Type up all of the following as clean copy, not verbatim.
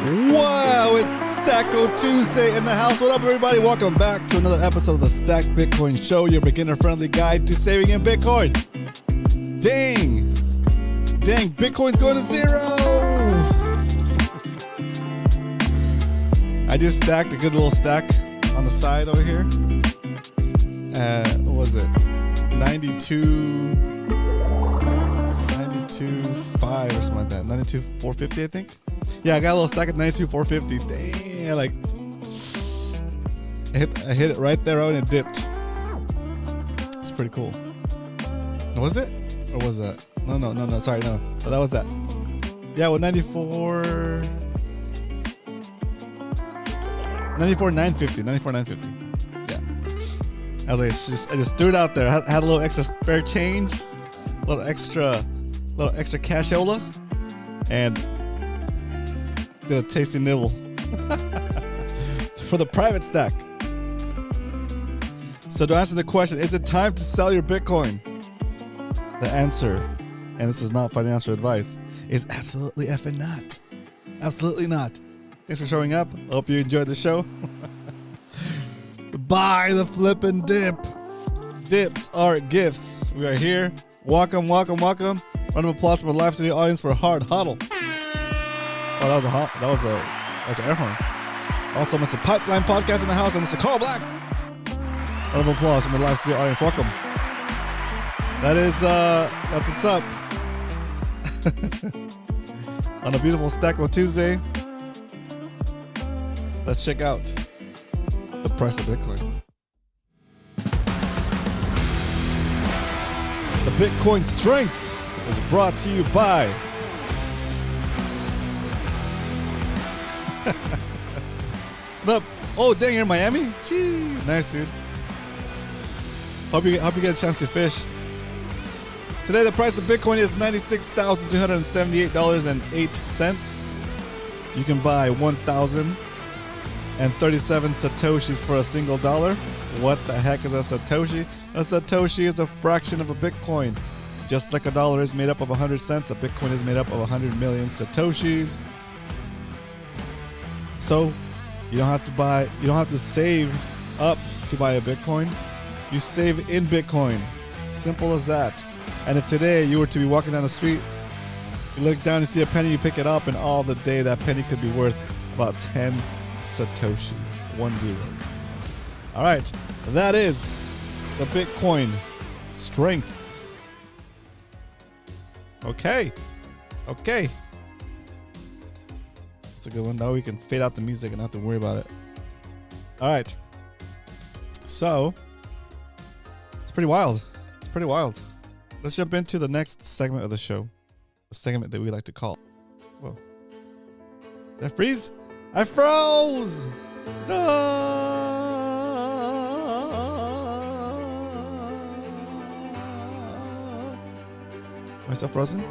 Wow, it's Stacko Tuesday in the house. What up, everybody? Welcome back to another episode of the Stack Bitcoin Show, your beginner-friendly guide to saving in Bitcoin. Dang, Bitcoin's going to zero. I just stacked a good little stack on the side over here. What was it? 92.5 or something like that. 92.450, I think. Yeah, I got a little stack at 92.450. Dang, I hit it right there and it dipped. It's pretty cool. Was it? Or was that? No. Sorry, no. Oh, that was that. Yeah, well, 94.950. Yeah. I was like, I just threw it out there. I had a little extra spare change, a little extra cashola, and did a tasty nibble for the private stack. So to answer the question, is it time to sell your Bitcoin? The answer, and this is not financial advice, is absolutely effing not. Absolutely not. Thanks for showing up. Hope you enjoyed the show. Buy the flippin' dip. Dips are gifts. We are here. Welcome. Round of applause from the live studio audience for Hard Huddle. Oh, that was an air horn. Also, Mr. Pipeline Podcast in the house and Mr. Carl Black. Round of applause from the live studio audience. Welcome. That's what's up. On a beautiful Stacko Tuesday, let's check out the price of Bitcoin. The Bitcoin Strength is brought to you by oh, dang, you're in Miami? Gee, nice, dude. Hope you get a chance to fish. Today, the price of Bitcoin is $96,278.08. You can buy 1,037 Satoshis for a single dollar. What the heck is a Satoshi? A Satoshi is a fraction of a Bitcoin. Just like a dollar is made up of 100 cents, a Bitcoin is made up of 100 million Satoshis. So, you don't have to save up to buy a Bitcoin. You save in Bitcoin. Simple as that. And if today you were to be walking down the street, you look down and see a penny, you pick it up, and all the day that penny could be worth about 10 Satoshis. 10. All right, that is the Bitcoin Strength. Okay. That's a good one. Now we can fade out the music and not have to worry about it. All right. So, it's pretty wild. Let's jump into the next segment of the show. The segment that we like to call. Whoa. Did I freeze? I froze! No! Am I still frozen?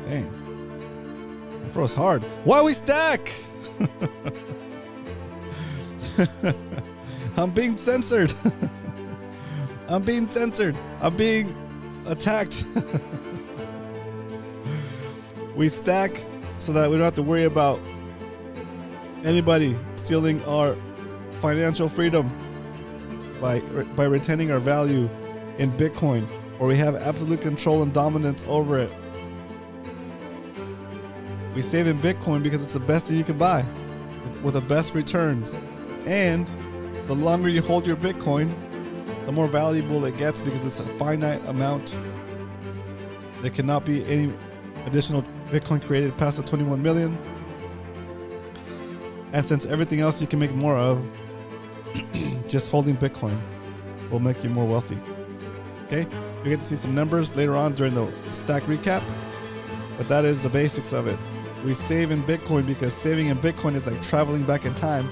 Dang. I froze hard. Why we stack? I'm being censored. I'm being attacked. We stack so that we don't have to worry about anybody stealing our financial freedom by retaining our value in Bitcoin, or we have absolute control and dominance over it. We save in Bitcoin because it's the best thing you can buy with the best returns. And the longer you hold your Bitcoin, the more valuable it gets because it's a finite amount. There cannot be any additional Bitcoin created past the 21 million. And since everything else you can make more of, just holding Bitcoin will make you more wealthy. Okay? You get to see some numbers later on during the stack recap, but that is the basics of it. We save in Bitcoin because saving in Bitcoin is like traveling back in time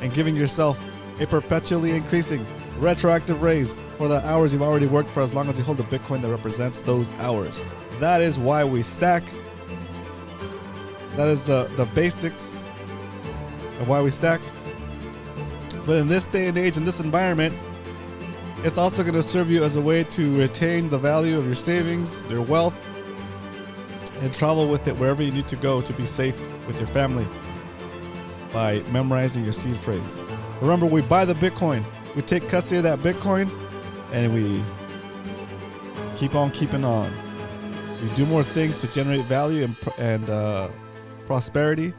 and giving yourself a perpetually increasing retroactive raise for the hours you've already worked for, as long as you hold a Bitcoin that represents those hours. That is why we stack. That is the basics of why we stack. But in this day and age, in this environment, it's also going to serve you as a way to retain the value of your savings, your wealth, and travel with it wherever you need to go to be safe with your family. by memorizing your seed phrase. Remember, we buy the Bitcoin. We take custody of that Bitcoin, and we keep on keeping on. We do more things to generate value and prosperity,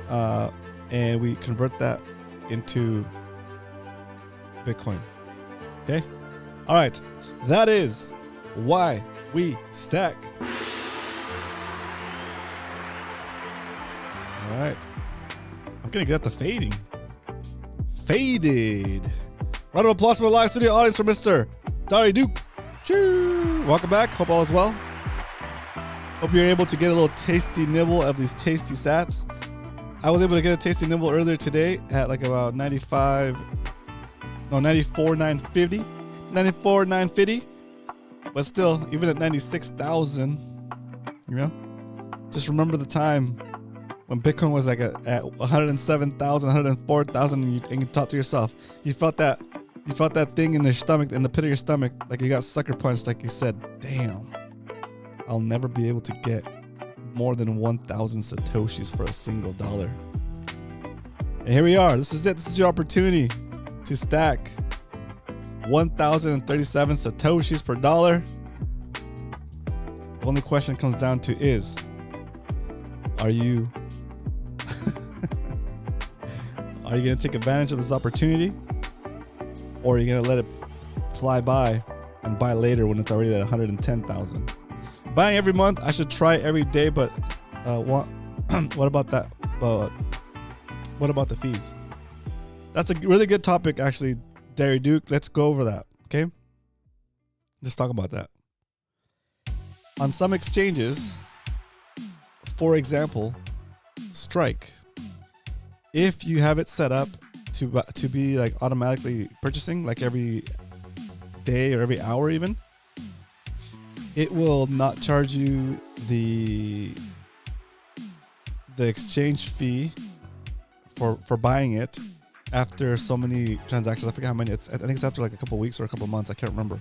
and we convert that into Bitcoin. Okay? All right. That is why we stack. All right. I'm going to get the fading. Faded. Round of applause for the live studio audience for Mr. Dari Duke. Choo. Welcome back. Hope all is well. Hope you're able to get a little tasty nibble of these tasty sats. I was able to get a tasty nibble earlier today at like about 94,950. But still, even at 96,000, you know, just remember the time when Bitcoin was like at 107,000, 104,000, and you thought to yourself, you felt that thing in the stomach, in the pit of your stomach, like you got sucker punched, like you said, damn, I'll never be able to get more than 1,000 Satoshis for a single dollar. And here we are. This is it. This is your opportunity to stack 1,037 Satoshis per dollar. The only question comes down to is, are you are you going to take advantage of this opportunity, or are you going to let it fly by and buy later when it's already at 110,000? Buying every month, I should try every day, but what about that? What about the fees? That's a really good topic, actually, Dari Duke. Let's go over that, okay? Let's talk about that. On some exchanges, for example, Strike, if you have it set up to be like automatically purchasing, like every day or every hour even, it will not charge you the exchange fee for buying it after so many transactions. I forget how many. I think it's after like a couple of weeks or a couple of months. I can't remember.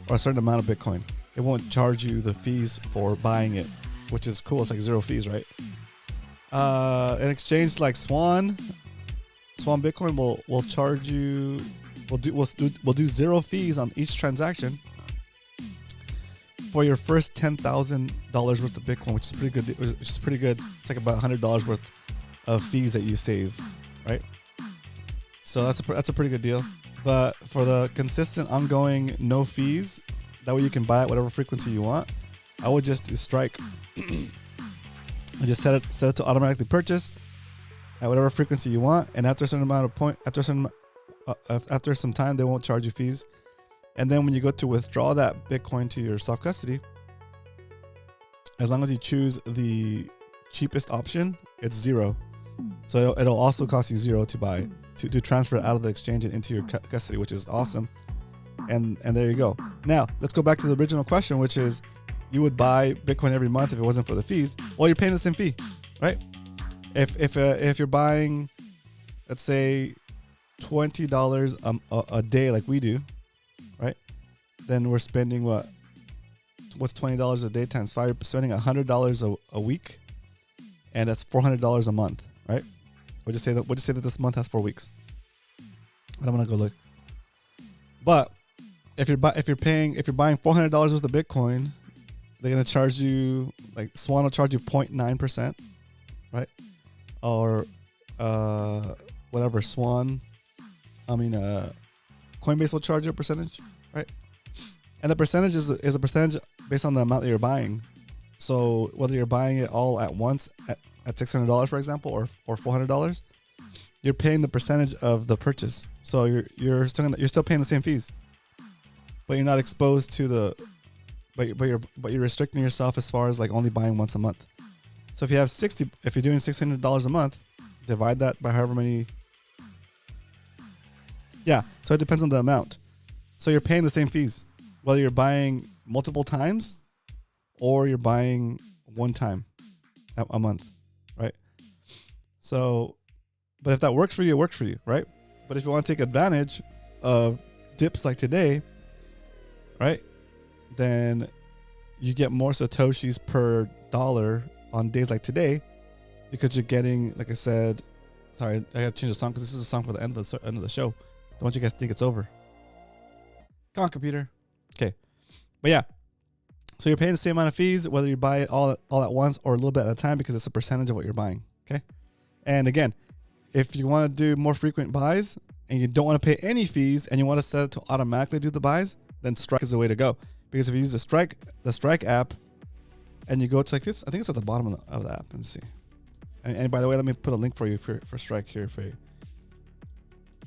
Or a certain amount of Bitcoin. It won't charge you the fees for buying it, which is cool. It's like zero fees, right? An exchange like Swan Bitcoin will charge you. We'll do zero fees on each transaction for your first $10,000 worth of Bitcoin, which is pretty good. Which is pretty good. It's like about $100 worth of fees that you save, right? So that's a pretty good deal. But for the consistent, ongoing, no fees, that way you can buy at whatever frequency you want, I would just do Strike. I just set it to automatically purchase at whatever frequency you want, and after a certain amount of after some time, they won't charge you fees. And then when you go to withdraw that Bitcoin to your self custody, as long as you choose the cheapest option, it's zero. So it'll also cost you zero to buy, to transfer it out of the exchange and into your custody, which is awesome. And there you go. Now let's go back to the original question, which is, you would buy Bitcoin every month if it wasn't for the fees. Well, you're paying the same fee, right? If you're buying, let's say, $20 a day like we do, right? Then we're spending what's $20 a day times 5? You're spending $100 a week, and that's $400 a month, right? We'll just say that this month has 4 weeks. And I'm gonna go look. But if you're buying $400 worth of Bitcoin, they're gonna charge you, like Swan will charge you 0.9%, right? Or whatever Coinbase will charge you a percentage, right? And the percentage is a percentage based on the amount that you're buying. So whether you're buying it all at once at $600, for example, or $400, you're paying the percentage of the purchase. So you're still paying the same fees, but you're not exposed to the. But you're restricting yourself as far as like only buying once a month. So if you're doing $600 a month, divide that by however many. Yeah, so it depends on the amount. So you're paying the same fees, whether you're buying multiple times or you're buying one time a month, right? So, but if that works for you, it works for you, right? But if you want to take advantage of dips like today, right, then you get more Satoshis per dollar on days like today because you're getting, like I said, sorry, I gotta change the song because this is a song for the end of the show. Don't want you guys to think it's over. Come on, computer. Okay, but yeah, so you're paying the same amount of fees whether you buy it all at once or a little bit at a time because it's a percentage of what you're buying. Okay, and again, if you want to do more frequent buys and you don't want to pay any fees and you want to set it to automatically do the buys, then Strike is the way to go. Because if you use the Strike app and you go to like this, I think it's at the bottom of the app. Let me see. And by the way, let me put a link for you for Strike here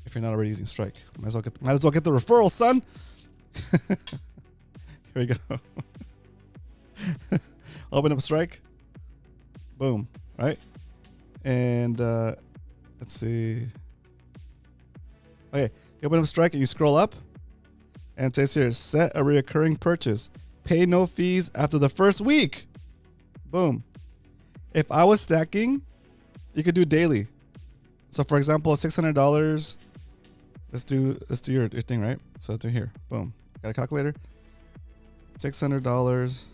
if you're not already using Strike. Might as well get the referral, son. Here we go. Open up Strike. Boom. Right? And let's see. Okay, you open up Strike and you scroll up. And it says here, set a recurring purchase. Pay no fees after the first week. Boom. If I was stacking, you could do daily. So for example, $600. Let's do your thing, right? So do here. Boom. Got a calculator. $600.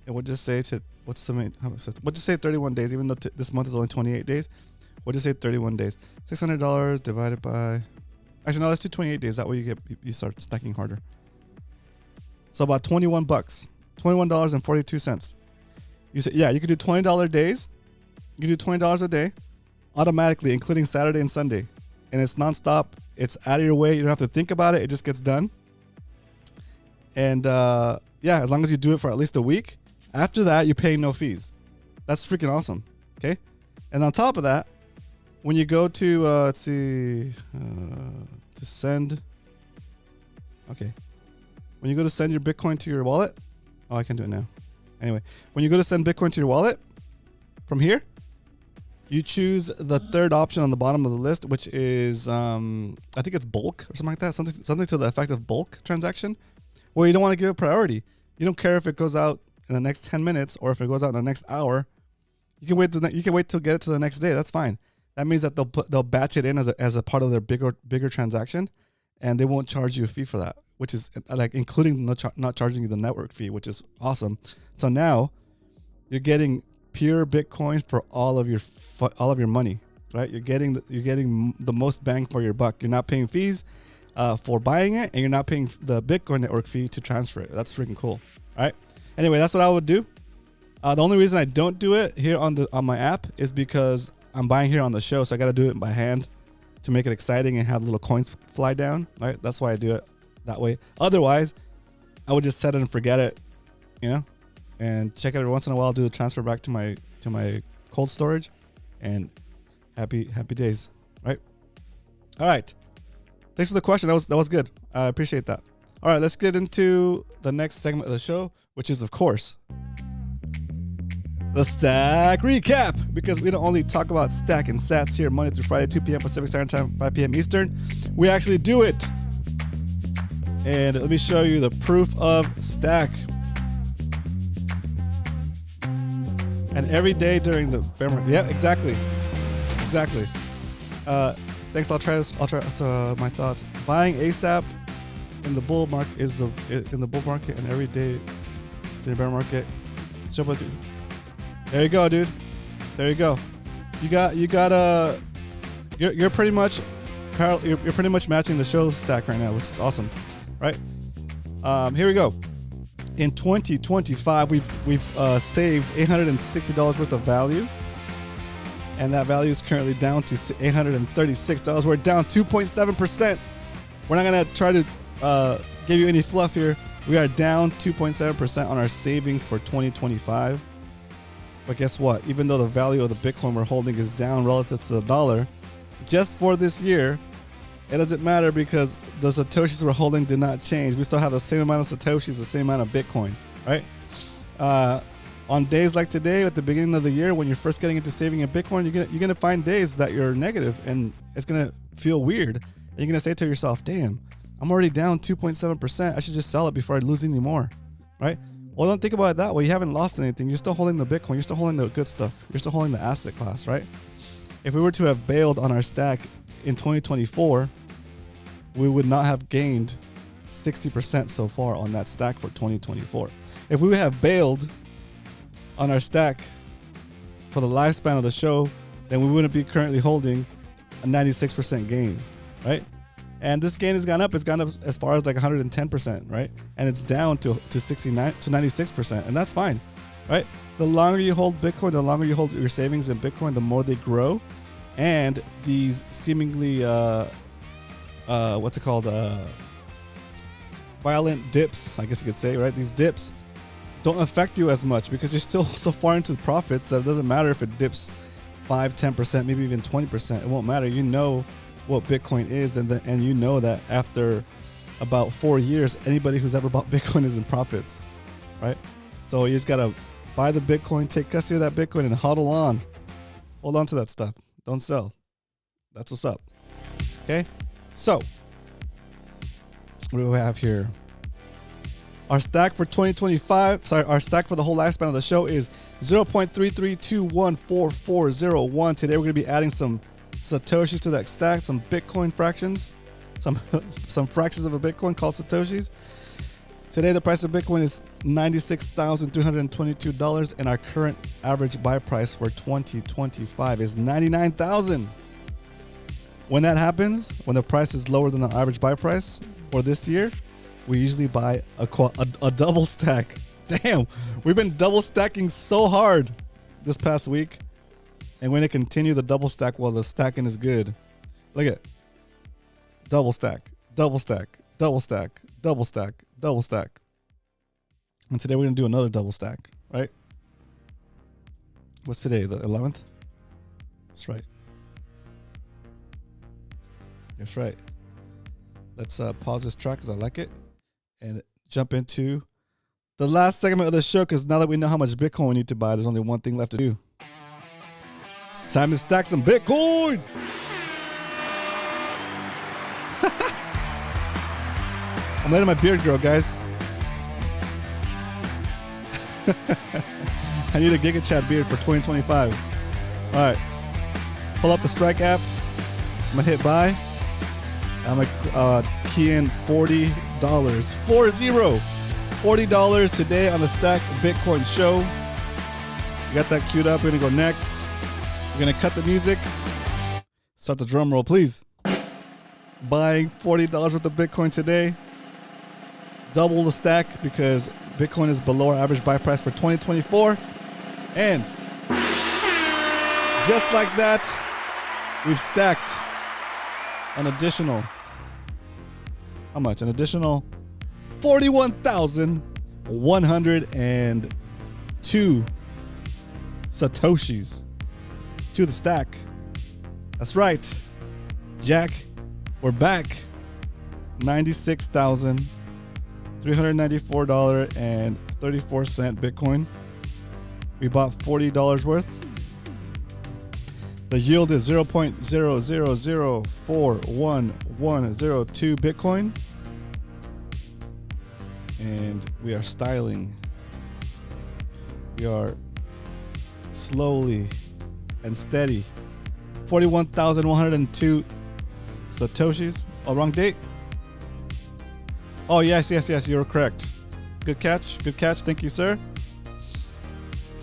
And we'll just say we'll just say 31 days, even though this month is only 28 days. We'll just say 31 days. $600 divided by, actually no, let's do 28 days. That way you start stacking harder. So about 21 bucks, $21.42. You say, yeah, you could do $20 days. You could do $20 a day automatically, including Saturday and Sunday. And it's nonstop. It's out of your way. You don't have to think about it. It just gets done. And yeah, as long as you do it for at least a week. After that, you're paying no fees. That's freaking awesome. Okay. And on top of that, when you go to, let's see, to send. Okay. When you go to send your Bitcoin to your wallet. Oh, I can do it now. Anyway, when you go to send Bitcoin to your wallet from here, you choose the third option on the bottom of the list, which is, I think it's bulk or something like that. Something to the effect of bulk transaction, where you don't want to give it priority. You don't care if it goes out in the next 10 minutes or if it goes out in the next hour. You can wait till get it to the next day. That's fine. That means that they'll batch it in as a part of their bigger transaction, and they won't charge you a fee for that, which is like including not charging you the network fee, which is awesome. So now you're getting pure Bitcoin for all of your money, right? You're getting the most bang for your buck. You're not paying fees for buying it, and you're not paying the Bitcoin network fee to transfer it. That's freaking cool, right? Anyway, that's what I would do. The only reason I don't do it here on my app is because I'm buying here on the show, so I got to do it by hand to make it exciting and have little coins fly down, right? That's why I do it that way. Otherwise, I would just set it and forget it, and check it every once in a while. Do the transfer back to my cold storage, and happy days, right? All right. Thanks for the question. That was good. I appreciate that. All right, let's get into the next segment of the show, which is, of course, the Stack Recap, because we don't only talk about Stack and Sats here Monday through Friday, 2 p.m. Pacific Standard Time, 5 p.m. Eastern. We actually do it. And let me show you the proof of Stack. And every day during the bear market. Yeah, exactly. Thanks. I'll try my thoughts. Buying ASAP in the bull market and every day in the bear market. There you go, dude. There you go. You're pretty much matching the show Stack right now, which is awesome, right? Here we go. In 2025, we've saved $860 worth of value, and that value is currently down to $836. We're down 2.7%. We're not gonna try to give you any fluff here. We are down 2.7% on our savings for 2025. But guess what? Even though the value of the Bitcoin we're holding is down relative to the dollar, just for this year, it doesn't matter because the Satoshis we're holding did not change. We still have the same amount of Satoshis, the same amount of Bitcoin, right? On days like today, at the beginning of the year, when you're first getting into saving in Bitcoin, you're gonna find days that you're negative, and it's gonna feel weird. And you're gonna say to yourself, "Damn, I'm already down 2.7%. I should just sell it before I lose any more," right? Well, don't think about it that way. You haven't lost anything. You're still holding the Bitcoin. You're still holding the good stuff. You're still holding the asset class, right? If we were to have bailed on our stack in 2024, we would not have gained 60% so far on that stack for 2024. If we would have bailed on our stack for the lifespan of the show, then we wouldn't be currently holding a 96% gain, right? And this gain has gone up. It's gone up as far as like 110%, right? And it's down to 69 to 96%, and that's fine, right? The longer you hold Bitcoin, the longer you hold your savings in Bitcoin, the more they grow. And these seemingly what's it called? Violent dips, I guess you could say, right? These dips don't affect you as much because you're still so far into the profits that it doesn't matter if it dips 5, 10%, maybe even 20%. It won't matter. You know what Bitcoin is, and you know that after about 4 years, anybody who's ever bought Bitcoin is in profits, right? So you just gotta buy the Bitcoin, take custody of that Bitcoin, and hodl on. Hold on to that stuff. Don't sell. That's what's up. Okay? So, what do we have here? Our stack for 2025, our stack for the whole lifespan of the show is 0.33214401. Today we're going to be adding some Satoshis to that stack, some Bitcoin fractions, some fractions of a Bitcoin called Satoshis. Today the price of Bitcoin is $96,322, and our current average buy price for 2025 is $99,000. When that happens, when the price is lower than the average buy price for this year, we usually buy a double stack. Damn, we've been double stacking so hard this past week, and we're gonna continue the double stack while the stacking is good. Look at double stack, double stack, double stack, double stack, double stack. And today we're gonna do another double stack, right? What's today? The 11th? That's right. That's right. Let's pause this track because I like it and jump into the last segment of the show, because now that we know how much Bitcoin we need to buy, there's only one thing left to do. It's time to stack some Bitcoin. I'm letting my beard grow, guys. I need a Giga Chat beard for 2025. All right. Pull up the Strike app. I'm going to hit buy. I'm going to key in $40. $40 today on the Stack Bitcoin show. We got that queued up. We're going to go next. We're going to cut the music. Start the drum roll, please. Buying $40 worth of Bitcoin today. Double the stack because Bitcoin is below our average buy price for 2024. And just like that, we've stacked an additional, how much? An additional 41,102 Satoshis to the stack. That's right, Jack. We're back. $96,394.34 Bitcoin. We bought $40 worth. The yield is 0.00041102 Bitcoin. And we are styling. We are slowly and steady. 41,102 Satoshis. Oh, wrong date. Oh, yes. You're correct. Good catch. Thank you, sir.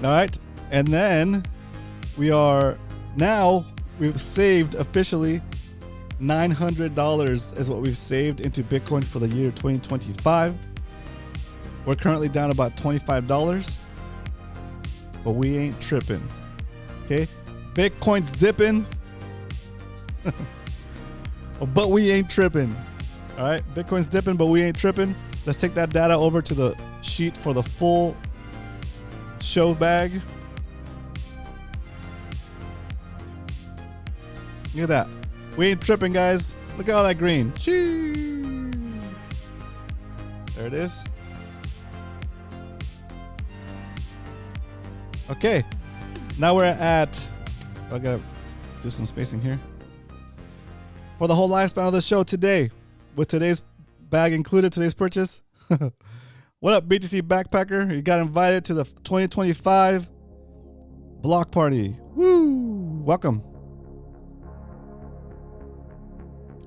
All right. And then we've saved officially $900 is what we've saved into Bitcoin for the year 2025. We're currently down about $25, but we ain't tripping. Okay. Bitcoin's dipping, but we ain't tripping. All right. Bitcoin's dipping, but we ain't tripping. Let's take that data over to the sheet for the full show bag. Look at that. We ain't tripping, guys. Look at all that green. Chee. There it is. Okay. Now we're at, I gotta do some spacing here. For the whole lifespan of the show today, with today's bag included, today's purchase. What up, BTC Backpacker? You got invited to the 2025 block party. Woo! Welcome.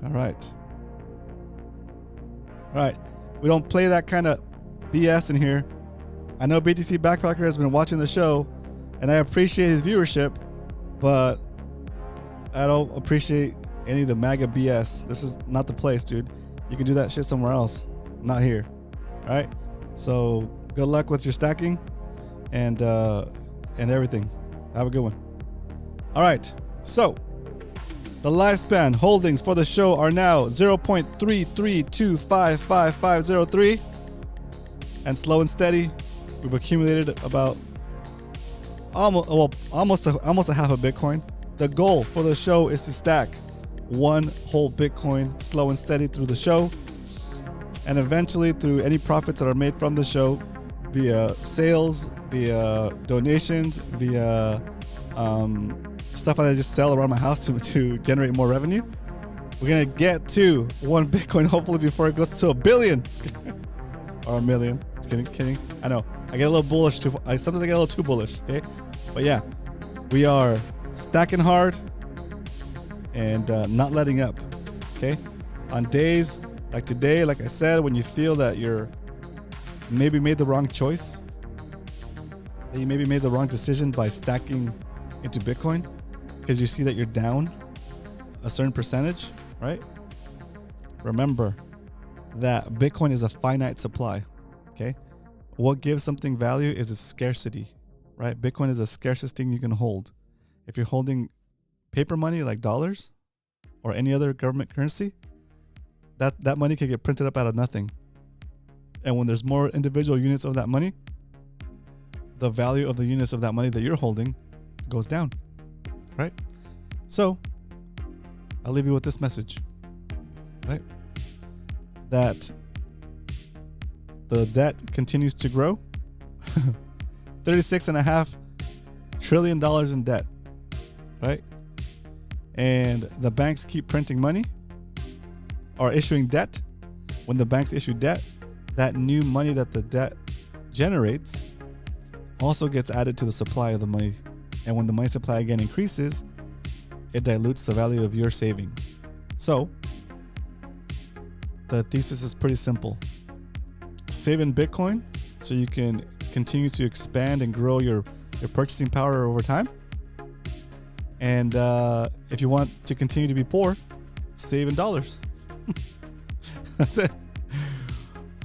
All right. We don't play that kind of BS in here. I know BTC Backpacker has been watching the show, And I appreciate his viewership, but I don't appreciate any of the MAGA BS. This is not the place, dude. You can do that shit somewhere else, not here. All right? So good luck with your stacking and everything. Have a good one. All right. So the lifespan holdings for the show are now 0.3325553, and slow and steady, we've accumulated about almost a half a Bitcoin. The goal for the show is to stack one whole Bitcoin slow and steady through the show, and eventually through any profits that are made from the show via sales, via donations, via stuff that I just sell around my house to generate more revenue. We're gonna get to one Bitcoin hopefully before it goes to $1 billion or $1 million. Just kidding. I know I get a little bullish too. Sometimes I get a little too bullish. Okay, but yeah, we are stacking hard and not letting up. Okay, on days like today, like I said, when you feel that you're maybe made the wrong choice, that you maybe made the wrong decision by stacking into Bitcoin because you see that you're down a certain percentage, right? Remember that Bitcoin is a finite supply. Okay, what gives something value is its scarcity, right? Bitcoin is the scarcest thing you can hold. If you're holding paper money like dollars or any other government currency, that money can get printed up out of nothing. And when there's more individual units of that money, the value of the units of that money that you're holding goes down, right? So I'll leave you with this message, right? That the debt continues to grow. $36.5 trillion in debt, right? And the banks keep printing money or issuing debt. When the banks issue debt, that new money that the debt generates also gets added to the supply of the money. And when the money supply again increases, it dilutes the value of your savings. So the thesis is pretty simple. Save in Bitcoin so you can continue to expand and grow your purchasing power over time. And if you want to continue to be poor, save in dollars. That's it.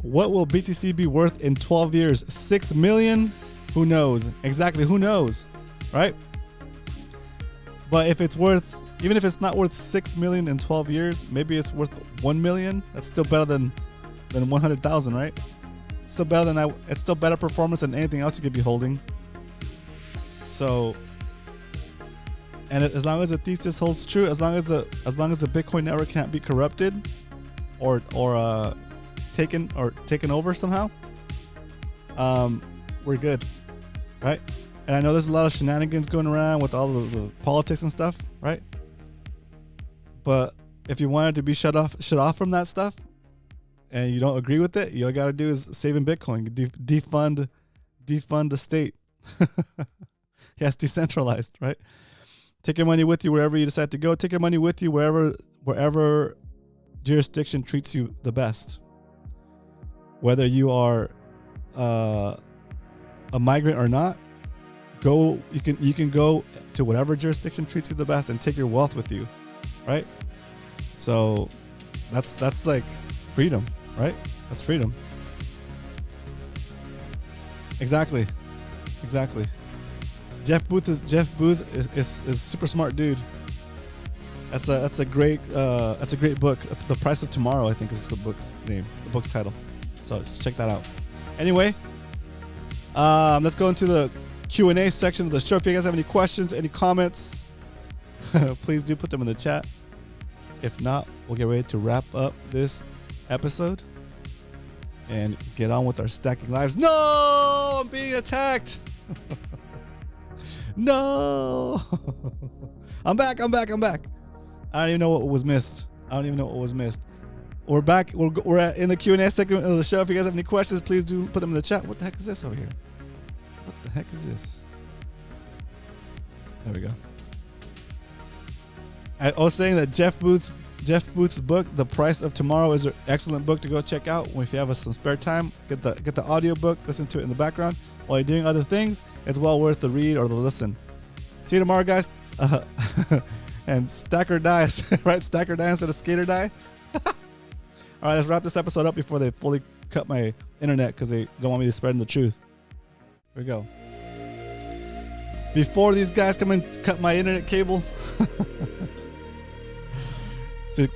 What will BTC be worth in 12 years? 6 million? Who knows? Exactly, who knows? Right? But if it's worth, even if it's not worth 6 million in 12 years, maybe it's worth 1 million. That's still better than 100,000, right? It's still better than it's still better performance than anything else you could be holding. So, and as long as the thesis holds true, as long as the Bitcoin network can't be corrupted or taken over somehow, we're good, right? And I know there's a lot of shenanigans going around with all of the politics and stuff, right? But if you wanted to be shut off from that stuff, and you don't agree with it, all you got to do is save in Bitcoin, defund the state. Yes, decentralized, right? Take your money with you wherever you decide to go. Take your money with you wherever jurisdiction treats you the best. Whether you are a migrant or not, you can go to whatever jurisdiction treats you the best and take your wealth with you, right? So that's like freedom, right? That's freedom. Exactly. Jeff Booth is a super smart dude. That's a great book. The Price of Tomorrow, I think, is the book's name, the book's title. So check that out. Anyway, let's go into the Q&A section of the show. If you guys have any questions, any comments, please do put them in the chat. If not, we'll get ready to wrap up this episode and get on with our stacking lives. No, I'm being attacked. No. I'm back. I don't even know what was missed. We're back. We're in the Q&A section of the show. If you guys have any questions, please do put them in the chat. What the heck is this over here? What the heck is this? There we go. I was saying that Jeff Jeff Booth's book, The Price of Tomorrow, is an excellent book to go check out. If you have some spare time, get the audio book, listen to it in the background while you're doing other things. It's well worth the read or the listen. See you tomorrow, guys. And stack or die, right? Stack or die instead of skate or die. All right, let's wrap this episode up before they fully cut my internet because they don't want me to spread the truth. Here we go. Before these guys come and cut my internet cable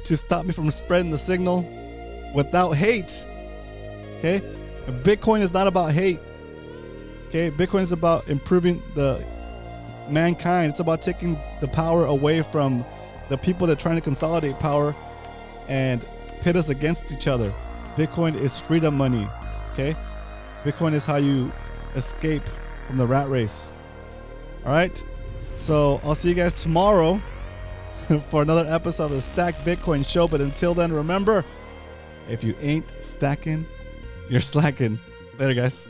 to stop me from spreading the signal without hate. Okay? And Bitcoin is not about hate. Okay? Bitcoin is about improving the mankind. It's about taking the power away from the people that are trying to consolidate power and pit us against each other. Bitcoin is freedom money. Okay? Bitcoin is how you escape from the rat race. All right? So I'll see you guys tomorrow for another episode of the Stack Bitcoin Show. But until then, remember, if you ain't stacking, you're slacking. Later, guys.